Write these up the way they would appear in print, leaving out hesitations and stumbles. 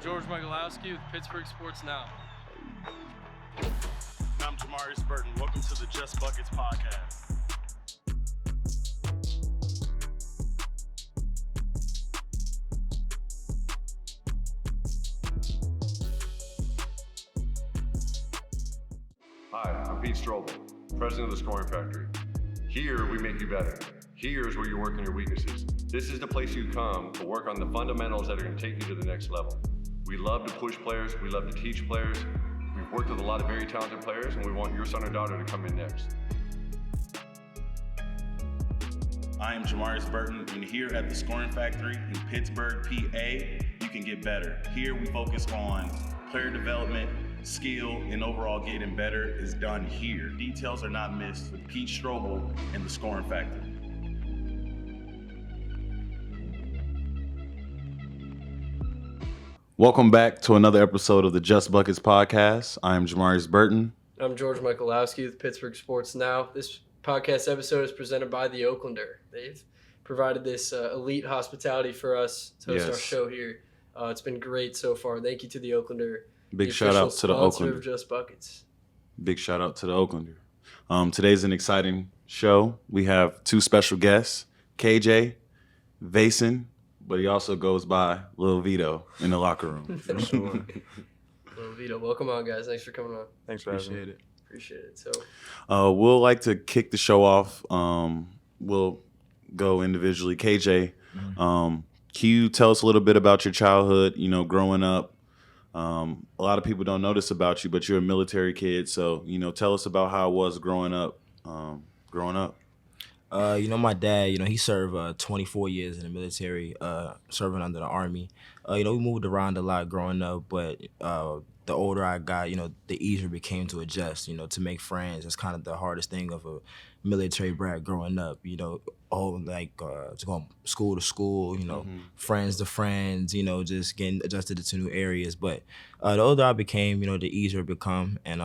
George Michalowski with Pittsburgh Sports Now. And I'm Jamarius Burton. Welcome to the Just Buckets podcast. Hi, I'm Pete Strobel, president of the Scoring Factory. Here, we make you better. Here's where you work on your weaknesses. This is the place you come to work on the fundamentals that are going to take you to the next level. We love to push players. We love to teach players. We've worked with a lot of very talented players, and we want your son or daughter to come in next. I am Jamarius Burton, and here at the Scoring Factory in Pittsburgh, PA, you can get better. Here we focus on player development, skill, and overall getting better is done here. Details are not missed with Pete Strobel and the Scoring Factory. Welcome back to another episode of the Just Buckets podcast. I am Jamarius Burton. I'm George Michalowski with Pittsburgh Sports Now. This podcast episode is presented by the Oaklander. They've provided this elite hospitality for us to host our show here. It's been great so far. Thank you to the Oaklander. Big shout out to the Oaklander. Of Just Buckets. Big shout out to the Oaklander. Today's an exciting show. We have two special guests, KJ, Vason, but he also goes by Lil Vito in the locker room. For sure. Lil Vito, welcome on, guys. Thanks for coming on. Thanks for having me. Appreciate it. So, we'll like to kick the show off. We'll go individually. KJ, can you tell us a little bit about your childhood, growing up? A lot of people don't know this about you, but you're a military kid. So, tell us about how it was growing up. My dad, he served 24 years in the military, serving under the Army. We moved around a lot growing up, but the older I got, the easier it became to adjust, to make friends. That's kind of the hardest thing of a military brat growing up, to go school to school, friends to friends, just getting adjusted to new areas. But the older I became, the easier it become. And,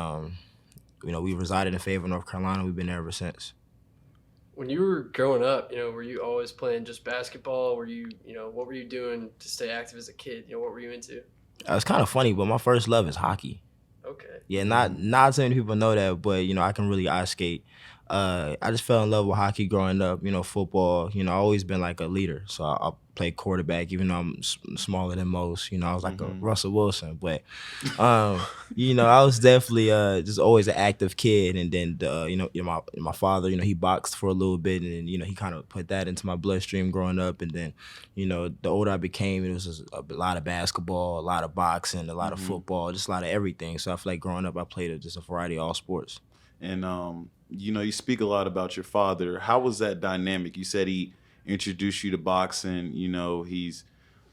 we resided in Fayetteville, North Carolina. We've been there ever since. when you were growing up, were you always playing just basketball? Were you, what were you doing to stay active as a kid? What were you into? It's kind of funny, but my first love is hockey. Okay. Yeah, not so many people know that, but I can really ice skate. I just fell in love with hockey growing up. Football. I always been like a leader, so I played quarterback, even though I'm smaller than most. I was like a Russell Wilson, but I was definitely just always an active kid. And then my father, he boxed for a little bit, and he kind of put that into my bloodstream growing up. And then the older I became, it was just a lot of basketball, a lot of boxing, a lot of football, just a lot of everything. So I feel like growing up, I played just a variety of all sports. And you speak a lot about your father. How was that dynamic? You said he introduced you to boxing. He's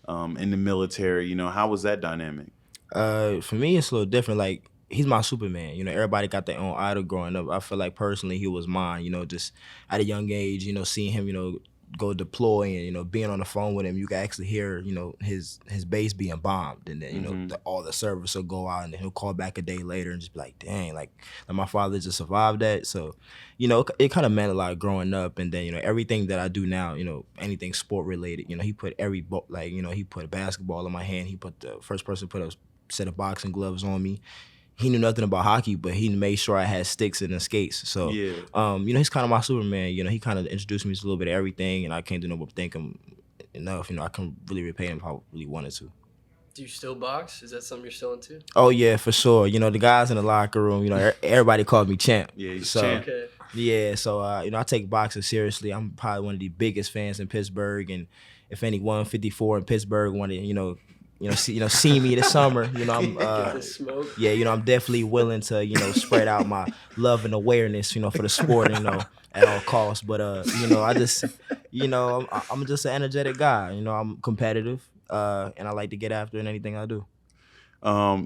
in the military. How was that dynamic? For me, it's a little different. Like, he's my Superman. Everybody got their own idol growing up. I feel like personally he was mine. Just at a young age, seeing him, go deploy and being on the phone with him, you can actually hear his base being bombed, and then all the service will go out, and then he'll call back a day later and just be like, dang, like my father just survived that. So it kind of meant a lot growing up. And then everything that I do now, anything sport related, he put he put a basketball in my hand, he put the first person put a set of boxing gloves on me. He knew nothing about hockey, but he made sure I had sticks and the skates. So, he's kind of my Superman. He kind of introduced me to a little bit of everything, and I came to know thank him enough. I can really repay him if I really wanted to. Do you still box? Is that something you're still into? Oh, yeah, for sure. The guys in the locker room, everybody called me champ. Yeah, he's so, champ. Okay. Yeah, so, I take boxing seriously. I'm probably one of the biggest fans in Pittsburgh, and if any 154 in Pittsburgh wanted, see me this summer. I'm I'm definitely willing to spread out my love and awareness, for the sport, at all costs. But I just I'm just an energetic guy. I'm competitive, and I like to get after in anything I do.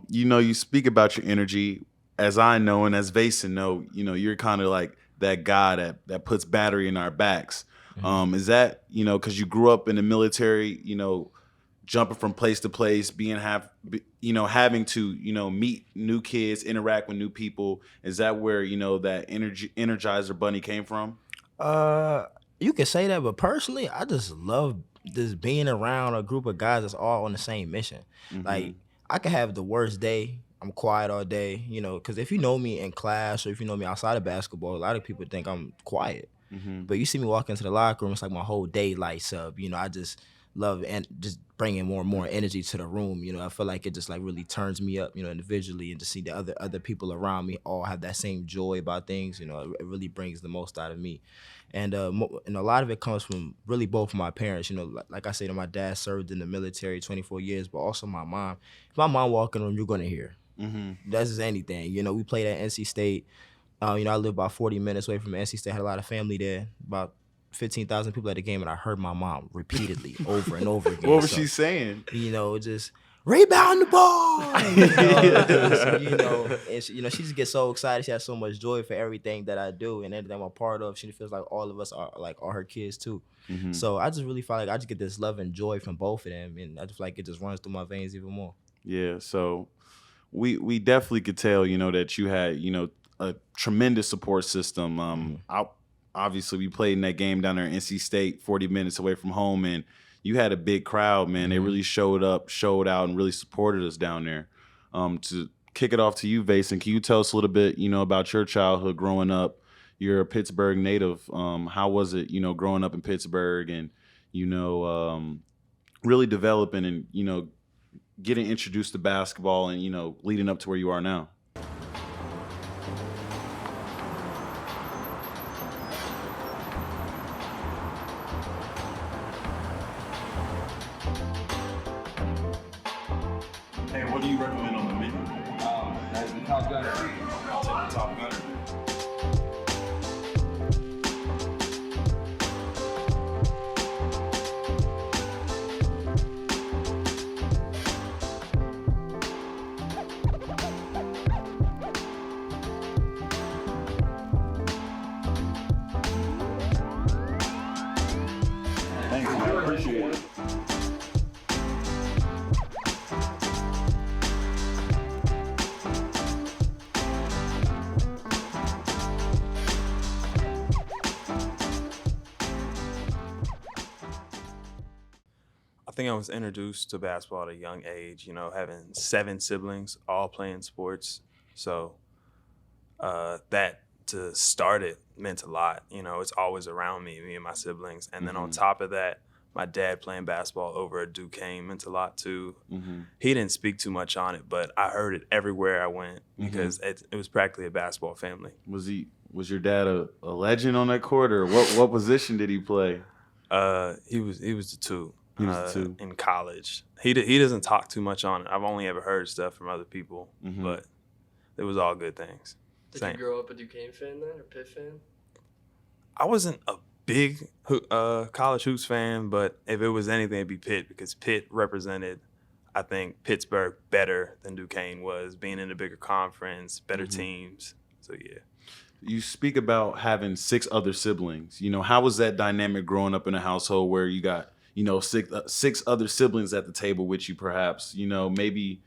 You speak about your energy, as I know and as Vason know. You're kind of like that guy that puts battery in our backs. Is that because you grew up in the military? Jumping from place to place, having to meet new kids, interact with new people. Is that where that Energizer Bunny came from? You can say that, but personally, I just love just being around a group of guys that's all on the same mission. Like I could have the worst day. I'm quiet all day, you know, because if you know me in class or if you know me outside of basketball, a lot of people think I'm quiet. Mm-hmm. But you see me walk into the locker room, it's like my whole day lights up. You know, I just love and just bringing more and more energy to the room. You know, I feel like it just like really turns me up, you know, individually, and to see the other people around me all have that same joy about things. You know, it really brings the most out of me. And and a lot of it comes from really both of my parents. You know, like I said, my dad served in the military 24 years, but also my mom. If my mom walk in the room, you're gonna hear. Mm-hmm. That's just anything. You know, we played at NC State. You know, I live about 40 minutes away from NC State. Had a lot of family there. About 15,000 people at the game, and I heard my mom repeatedly over and over again. What was she saying? You know, just rebound the ball. You know, and she just gets so excited. She has so much joy for everything that I do and everything I'm a part of. She feels like all of us are her kids too. Mm-hmm. So I just really feel like I just get this love and joy from both of them, and I just feel like it just runs through my veins even more. Yeah. So we definitely could tell, you know, that you had, you know, a tremendous support system. Obviously, we played in that game down there in NC State, 40 minutes away from home, and you had a big crowd, man. They really showed up, showed out, and really supported us down there. To kick it off to you, Vason, can you tell us a little bit, you know, about your childhood growing up? You're a Pittsburgh native. How was it, you know, growing up in Pittsburgh and, you know, really developing and, you know, getting introduced to basketball and, you know, leading up to where you are now? Hey, what do you recommend on the menu? That's the top gunner. I'll take the top gunner. Thanks, man. Appreciate it. I think I was introduced to basketball at a young age, you know, having 7 siblings, all playing sports. So that to start it meant a lot. You know, it's always around me and my siblings. And then on top of that, my dad playing basketball over at Duquesne meant a lot too. He didn't speak too much on it, but I heard it everywhere I went because it was practically a basketball family. Was your dad a legend on that court, or what position did he play? He was the two. He was the two. In college. He doesn't talk too much on it. I've only ever heard stuff from other people, but it was all good things. Did you grow up a Duquesne fan then, or Pitt fan? I wasn't a big college hoops fan, but if it was anything, it'd be Pitt, because Pitt represented, I think, Pittsburgh better than Duquesne was, being in a bigger conference, better teams. So, yeah. You speak about having 6 other siblings. You know, how was that dynamic growing up in a household where you got, you know, 6 other siblings at the table with you, perhaps, you know, maybe,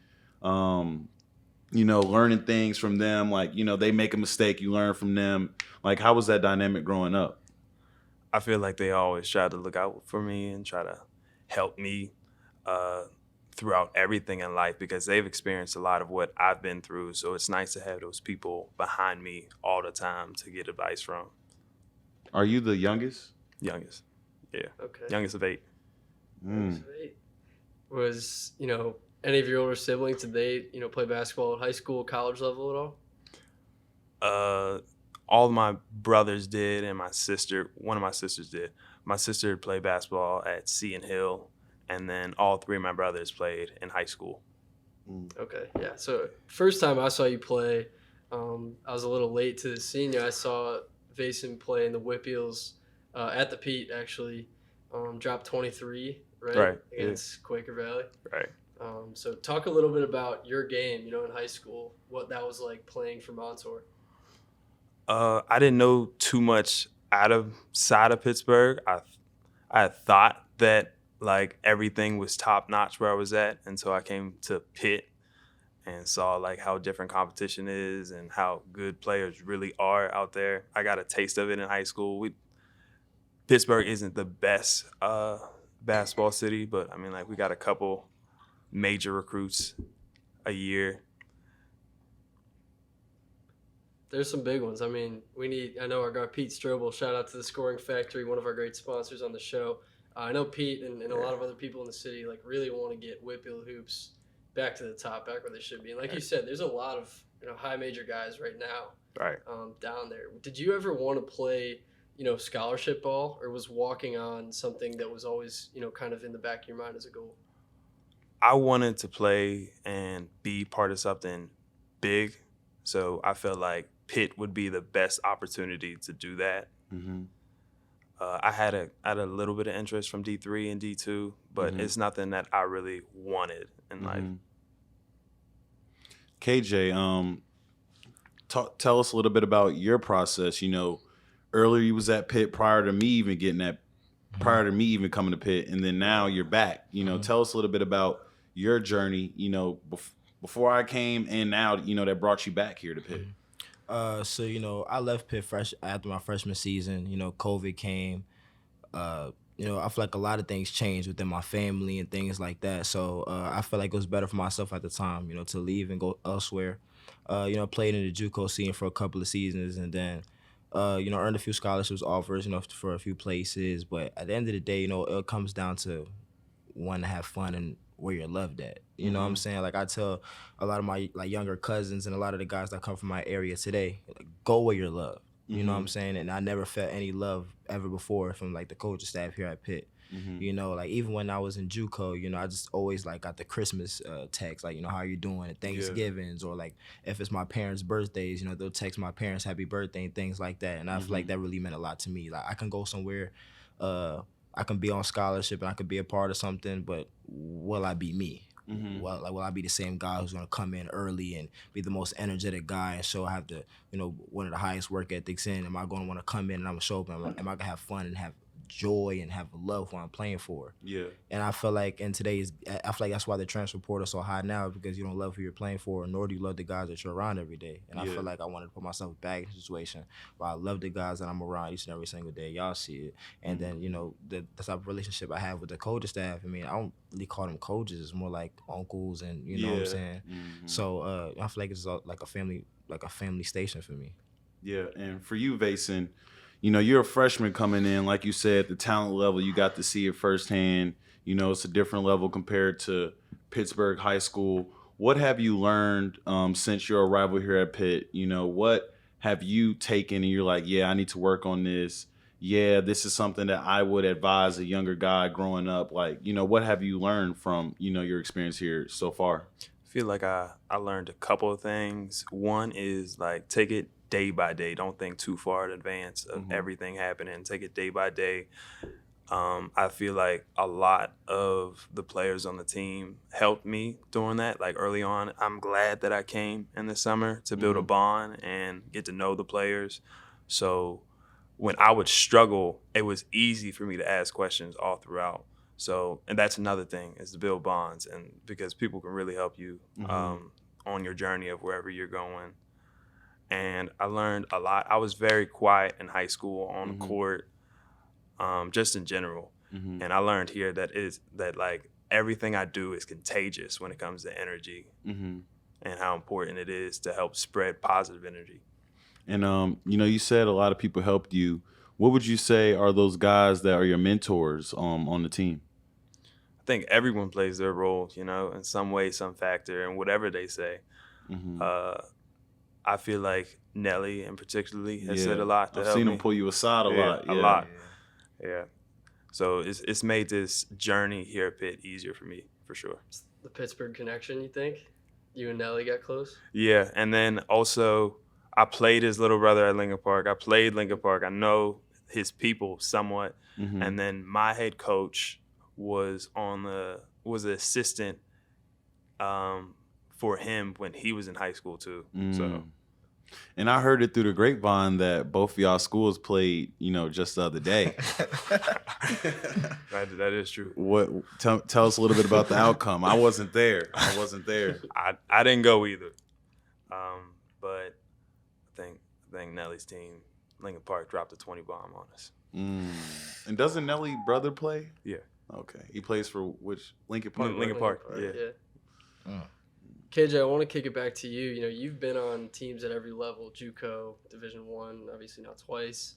you know, learning things from them, like, you know, they make a mistake, you learn from them. Like, how was that dynamic growing up? I feel like they always try to look out for me and try to help me throughout everything in life, because they've experienced a lot of what I've been through. So it's nice to have those people behind me all the time to get advice from. Are you the youngest? Youngest. Yeah. Okay. Youngest of 8. Youngest of 8. Was, you know, any of your older siblings, did they, you know, play basketball at high school, college level at all? All of my brothers did, and one of my sisters did. My sister played basketball at Seton Hill, and then all 3 of my brothers played in high school. Okay, yeah. So first time I saw you play, I was a little late to the senior. I saw Vason play in the Whippeals at the Pitt, actually. Dropped 23, right? Against Quaker Valley. Right. So talk a little bit about your game, you know, in high school, what that was like playing for Montour. I didn't know too much outside of Pittsburgh. I thought that like everything was top notch where I was at until I came to Pitt and saw like how different competition is and how good players really are out there. I got a taste of it in high school. Pittsburgh isn't the best basketball city, but I mean, like, we got a couple major recruits a year. There's some big ones. I mean, I know our guy Pete Strobel, shout out to the Scoring Factory, one of our great sponsors on the show. I know Pete and a lot of other people in the city like really want to get Whitfield hoops back to the top, back where they should be. And like you said, there's a lot of high major guys right now down there. Did you ever want to play scholarship ball, or was walking on something that was always kind of in the back of your mind as a goal? I wanted to play and be part of something big, so I felt like Pitt would be the best opportunity to do that. Mm-hmm. I had a little bit of interest from D3 and D2, but it's nothing that I really wanted in life. KJ, tell us a little bit about your process. Earlier you was at Pitt prior to me even coming to Pitt, and then now you're back. Tell us a little bit about your journey. Before I came and now that brought you back here to Pitt. So I left Pitt after my freshman season. COVID came. I feel like a lot of things changed within my family and things like that. So I felt like it was better for myself at the time, to leave and go elsewhere. Played in the JUCO scene for a couple of seasons, and then earned a few scholarships offers, for a few places. But at the end of the day, it comes down to wanting to have fun and where you're loved at. You know what I'm saying? Like I tell a lot of my younger cousins and a lot of the guys that come from my area today, go where you're loved. You know what I'm saying? And I never felt any love ever before from the coaching staff here at Pitt. Even when I was in JUCO, I just always got the Christmas text, how are you doing at Thanksgivings, or if it's my parents' birthdays, they'll text my parents happy birthday and things like that. And I feel like that really meant a lot to me. I can go somewhere, I can be on scholarship and I could be a part of something, but will I be me? Will I be the same guy who's gonna come in early and be the most energetic guy and show I have the one of the highest work ethics in? Am I gonna want to come in and I'm gonna show up? Am I gonna have fun and have joy and have love for what I'm playing for? Yeah. And I feel like I feel like that's why the transfer portal is so high now, because you don't love who you're playing for, nor do you love the guys that you're around every day. And I feel like I wanted to put myself back in a situation where I love the guys that I'm around each and every single day. Y'all see it. And then, the type of relationship I have with the coaching staff, I don't really call them coaches. It's more like uncles, and you know what I'm saying? So I feel like it's like a family station for me. Yeah, and for you, Vason, you're a freshman coming in. Like you said, the talent level, you got to see it firsthand. It's a different level compared to Pittsburgh High School. What have you learned since your arrival here at Pitt? What have you taken and you're like, yeah, I need to work on this. Yeah, this is something that I would advise a younger guy growing up. What have you learned from, your experience here so far? I feel like I learned a couple of things. One is take it day by day. Don't think too far in advance of everything happening. Take it day by day. I feel like a lot of the players on the team helped me during that. Early on, I'm glad that I came in the summer to build a bond and get to know the players. So when I would struggle, it was easy for me to ask questions all throughout. So, and that's another thing, is to build bonds, and because people can really help you on your journey of wherever you're going. And I learned a lot. I was very quiet in high school on the court, just in general. And I learned here that everything I do is contagious when it comes to energy, and how important it is to help spread positive energy. And you said a lot of people helped you. What would you say are those guys that are your mentors on the team? I think everyone plays their role, in some way, some factor, and whatever they say. I feel like Nelly, in particularly, has said a lot to help me. I've seen him pull you aside a lot. A lot. Yeah. So it's made this journey here at Pitt easier for me, for sure. The Pittsburgh connection, you think? You and Nelly got close? Yeah, and then also I played his little brother at Lincoln Park. I played Lincoln Park. I know his people somewhat. And then my head coach was an assistant for him when he was in high school too. So, and I heard it through the grapevine that both of y'all schools played, just the other day. that is true. What? Tell us a little bit about the outcome. I wasn't there. I didn't go either. But I think Nelly's team, Lincoln Park, dropped a 20 bomb on us. And doesn't Nelly brother play? Yeah. Okay. He plays for which? Lincoln Park? Lincoln Park. Yeah. KJ, I want to kick it back to you. You know, you've been on teams at every level, JUCO, Division I, obviously now twice.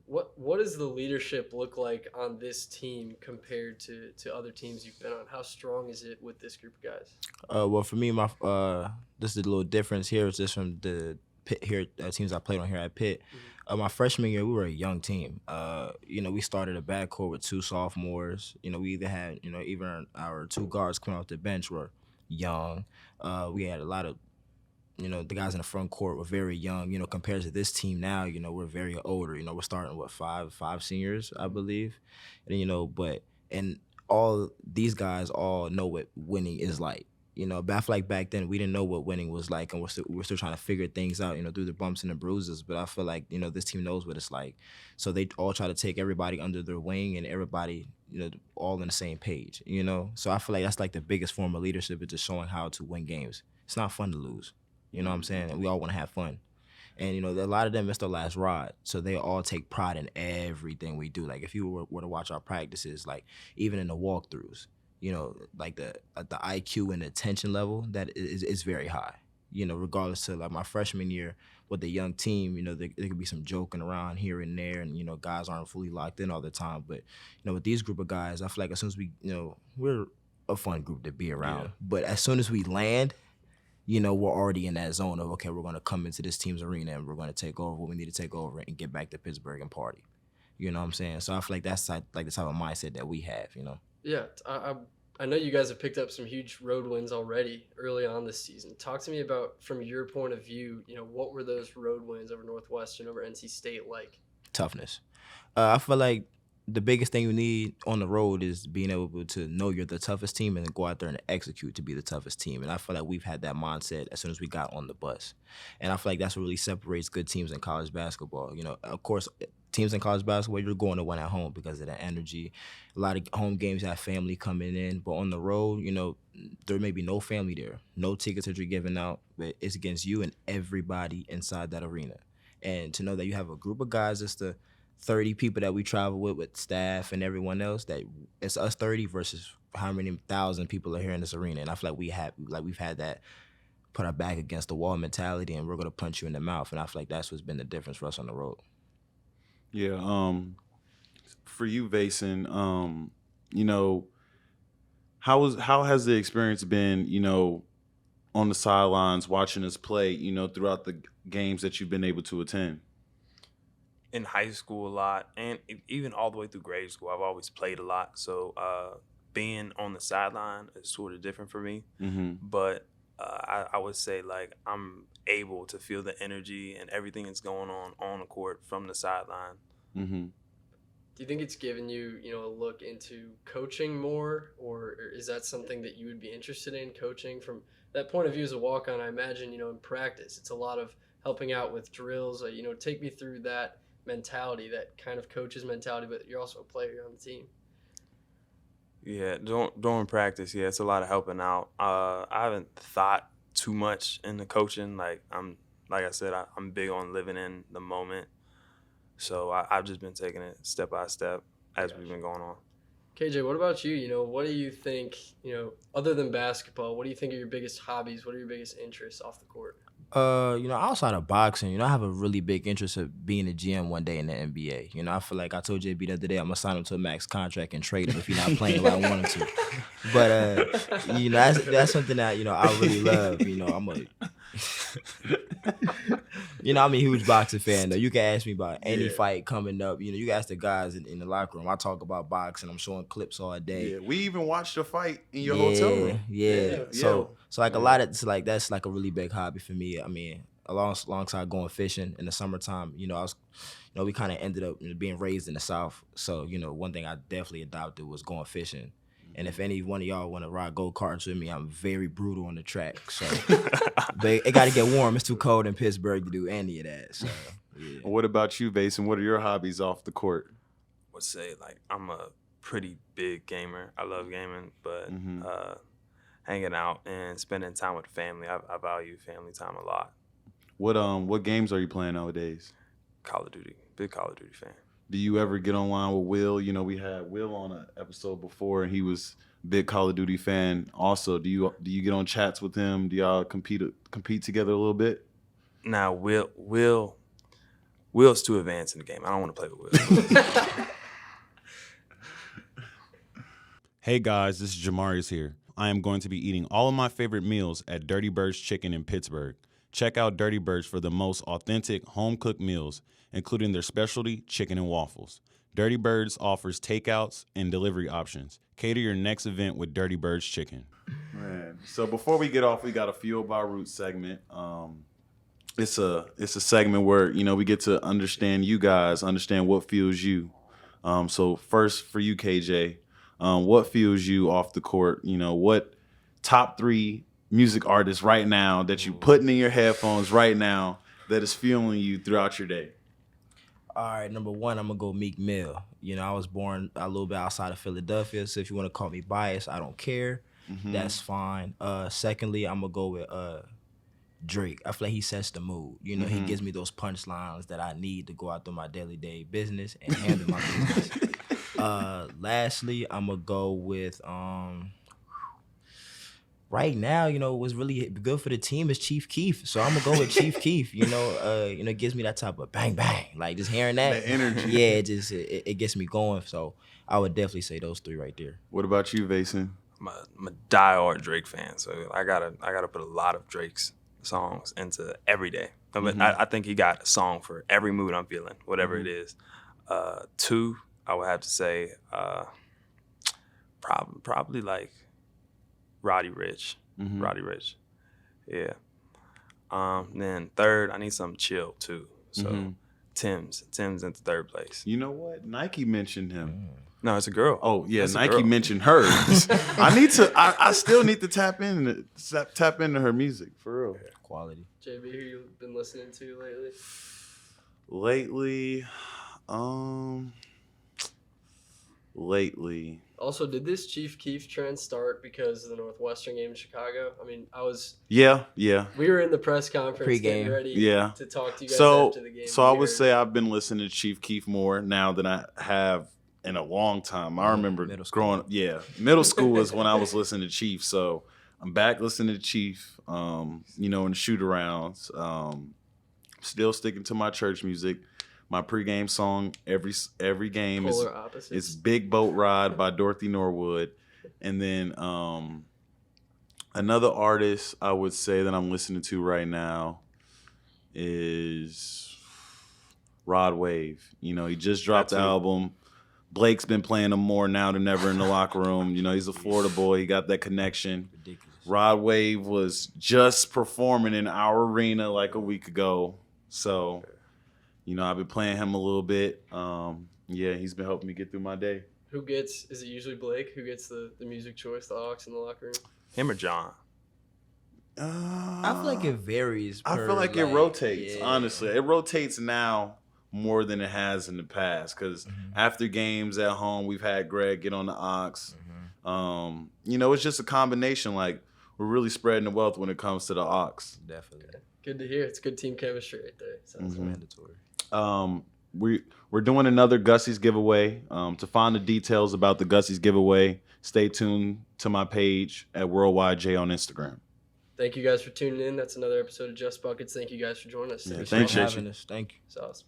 What does the leadership look like on this team compared to other teams you've been on? How strong is it with this group of guys? Well, for me, this is a little difference here. It's just from the Pitt here teams I played on here at Pitt. My freshman year, we were a young team. We started a backcourt with 2 sophomores. We either had, even our 2 guards coming off the bench were young. We had a lot of, the guys in the front court were very young. Compared to this team now, we're very older. We're starting with five seniors, I believe, and all these guys all know what winning is like. But I feel like back then we didn't know what winning was like, and we're still trying to figure things out, through the bumps and the bruises. But I feel like, this team knows what it's like. So they all try to take everybody under their wing and everybody, all on the same page, So I feel like that's like the biggest form of leadership, is just showing how to win games. It's not fun to lose. You know what I'm saying? And we all want to have fun. And, a lot of them missed their last ride. So they all take pride in everything we do. Like, if you were to watch our practices, like, even in the walkthroughs, like the IQ and the attention level, that is very high. Regardless to, like, my freshman year with the young team, there could be some joking around here and there, and, guys aren't fully locked in all the time. But, with these group of guys, I feel like as soon as we, we're a fun group to be around. Yeah. But as soon as we land, we're already in that zone of, okay, we're going to come into this team's arena and we're going to take over what we need to take over and get back to Pittsburgh and party. You know what I'm saying? So I feel like that's like the type of mindset that we have, Yeah, I know you guys have picked up some huge road wins already early on this season. Talk to me about, from your point of view, what were those road wins over Northwestern, over NC State like? Toughness. I feel like the biggest thing you need on the road is being able to know you're the toughest team and then go out there and execute to be the toughest team. And I feel like we've had that mindset as soon as we got on the bus. And I feel like that's what really separates good teams in college basketball. Of course, teams in college basketball, you're going to win at home because of that energy. A lot of home games have family coming in, but on the road, there may be no family there, no tickets that you're giving out, but it's against you and everybody inside that arena. And to know that you have a group of guys, that's the 30 people that we travel with staff and everyone else, that it's us 30 versus how many thousand people are here in this arena. And I feel like we've had that put our back against the wall mentality, and we're going to punch you in the mouth. And I feel like that's what's been the difference for us on the road. Yeah. For you, Vason, how has the experience been, on the sidelines watching us play, throughout the games that you've been able to attend? In high school a lot, and even all the way through grade school, I've always played a lot. So being on the sideline is sort of different for me. Mm-hmm. But I would say, like, I'm able to feel the energy and everything that's going on the court from the sideline. Mm-hmm. Do you think it's given you, a look into coaching more, or is that something that you would be interested in, coaching from that point of view as a walk-on? I imagine, in practice, it's a lot of helping out with drills. Take me through that mentality, that kind of coach's mentality, but you're also a player on the team. Yeah, during practice, it's a lot of helping out. I haven't thought too much into coaching. Like I said, I'm big on living in the moment. So I've just been taking it step by step as we've been going on. KJ, what about you? What do you think, other than basketball, what do you think are your biggest hobbies? What are your biggest interests off the court? Outside of boxing, I have a really big interest of being a GM one day in the NBA. I feel like I told JB the other day I'm gonna sign him to a max contract and trade him if he's not playing the way I want him to. But that's something that I really love. I'm a huge boxing fan though. You can ask me about any fight coming up. You can ask the guys in the locker room. I talk about boxing. I'm showing clips all day. Yeah, we even watched a fight in your hotel room. Yeah. So like a lot of that's like a really big hobby for me. I mean, alongside going fishing in the summertime, we kind of ended up being raised in the South. So one thing I definitely adopted was going fishing. And if any one of y'all want to ride go-karts with me, I'm very brutal on the track. So but it got to get warm. It's too cold in Pittsburgh to do any of that. So, yeah. What about you, Basin? What are your hobbies off the court? I would say, like, I'm a pretty big gamer. I love gaming, but hanging out and spending time with family, I value family time a lot. What games are you playing nowadays? Call of Duty. Big Call of Duty fan. Do you ever get online with Will? We had Will on an episode before, and he was big Call of Duty fan. Also, do you get on chats with him? Do y'all compete together a little bit? Now, Will's too advanced in the game. I don't want to play with Will. Hey guys, this is Jamarius here. I am going to be eating all of my favorite meals at Dirty Bird's Chicken in Pittsburgh. Check out Dirty Bird's for the most authentic home-cooked meals, including their specialty chicken and waffles. Dirty Bird's offers takeouts and delivery options. Cater your next event with Dirty Bird's Chicken. Man, so before we get off, we got a Fuel by Roots segment. It's a segment where, you know, we get to understand you guys, understand what fuels you. So first for you, KJ, what fuels you off the court? You know, what top 3 music artists right now that you putting in your headphones right now that is fueling you throughout your day? All right, number 1, I'm gonna go Meek Mill. You know, I was born a little bit outside of Philadelphia, so if you want to call me biased, I don't care. That's fine. Secondly, I'm gonna go with Drake. I feel like he sets the mood. You know, he gives me those punchlines that I need to go out through my daily day business and handle my business. Lastly, I'm gonna go with right now, you know, what's really good for the team is Chief Keef. So I'm gonna go with Chief Keef. You know, it gives me that type of bang bang, like just hearing that energy. Yeah, it gets me going. So I would definitely say those 3 right there. What about you, Vason? I'm a diehard Drake fan, so I gotta put a lot of Drake's songs into every day. I think he got a song for every mood I'm feeling, whatever it is. 2, I would have to say probably like Roddy Ricch. Roddy Ricch. Yeah. Then 3rd, I need something chill too. So Tim's into 3rd place. You know what? Nike mentioned him. No, it's a girl. Oh yeah, It's a Nike girl. mentioned her. I still need to tap into her music for real. Quality. JB, who you been listening to lately? Lately. Also, did this Chief Keef trend start because of the Northwestern game in Chicago? I mean, Yeah. we were in the press conference Pre-game. getting ready Yeah. to talk to you guys So after the game. I would say I've been listening to Chief Keef more now than I have in a long time. I remember Middle school. growing up. Yeah, middle school was when I was listening to Chief. So I'm back listening to Chief. You know, in shoot arounds. Still sticking to my church music. My pregame song every game Polar opposites. is "Big Boat Ride" by Dorothy Norwood, and then another artist I would say that I'm listening to right now is Rod Wave. You know, he just dropped the album. Blake's been playing him more now than ever in the locker room. You know, he's a Florida boy. He got that connection. Ridiculous. Rod Wave was just performing in our arena like a week ago. So, you know, I've been playing him a little bit. Yeah, he's been helping me get through my day. Is it usually Blake who gets the music choice, the aux in the locker room? Him or John? I feel like it varies. I feel like it rotates, honestly. It rotates now more than it has in the past because after games at home, we've had Greg get on the aux. You know, it's just a combination. Like, we're really spreading the wealth when it comes to the aux. Definitely. Good to hear. It's good team chemistry right there. Sounds Mandatory. We're doing another Gussie's giveaway. To find the details about the Gussie's giveaway, stay tuned to my page at Worldwide J on Instagram. Thank you guys for tuning in. That's another episode of Just Buckets. Thank you guys for joining us. Yeah, Thanks thank for having us. Thank you. It's awesome.